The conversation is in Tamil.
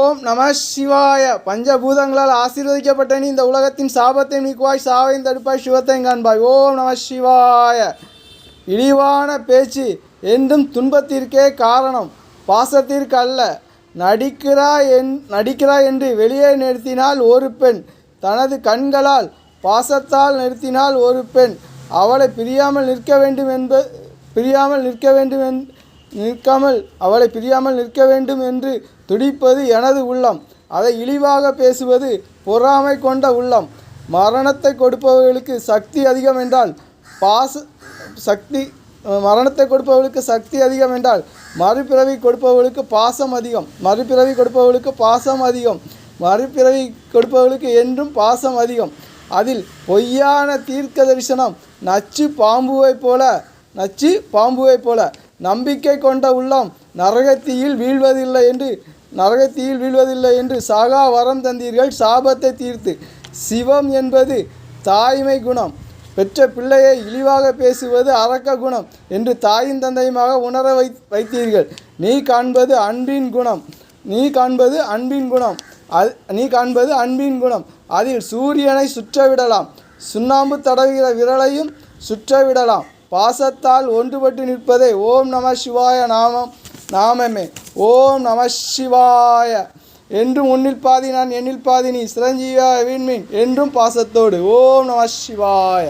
ஓம் நம சிவாய. பஞ்சபூதங்களால் ஆசீர்வதிக்கப்பட்ட நீ இந்த உலகத்தின் சாபத்தை நீக்குவாய், சாவையும் தடுப்பாய், சிவத்தையும் காண்பாய். ஓம் நம சிவாய. இழிவான பேச்சு என்றும் துன்பத்திற்கே காரணம், பாசத்திற்கு அல்ல. நடிக்கிறாய் என்று வெளியே நிறுத்தினால் ஒரு பெண், தனது கண்களால் பாசத்தால் நிறுத்தினால் ஒரு பெண், அவளை பிரியாமல் நிற்க வேண்டும் என்று துடிப்பது எனது உள்ளம். அதை இழிவாக பேசுவது பொறாமை கொண்ட உள்ளம். மரணத்தை கொடுப்பவர்களுக்கு சக்தி அதிகம் என்றால் மறுபிறவி கொடுப்பவர்களுக்கு என்றும் பாசம் அதிகம். அதில் பொய்யான தீர்க்க தரிசனம் நச்சு பாம்புவை போல. நம்பிக்கை கொண்ட உள்ளம் நரகத்தீயில் வீழ்வதில்லை என்று சாகா வரம் தந்தீர்கள் சாபத்தை தீர்த்து. சிவம் என்பது தாய்மை குணம். பெற்ற பிள்ளையை இழிவாக பேசுவது அரக்க குணம் என்று தாயும் தந்தையுமாக உணர வைத்தீர்கள். நீ காண்பது அன்பின் குணம். அதில் சூரியனை சுற்றவிடலாம், சுண்ணாம்பு தடவுகிற விரலையும் சுற்றவிடலாம். பாசத்தால் ஒன்றுபட்டு நிற்பதே ஓம் நம சிவாய நாமமே. ஓம் நம சிவாய. என்றும் உன்னில் பாதி நான், என்னில் பாதி நீ, சிரஞ்சீவியா வீண்மீன் என்றும் பாசத்தோடு. ஓம் நம சிவாய.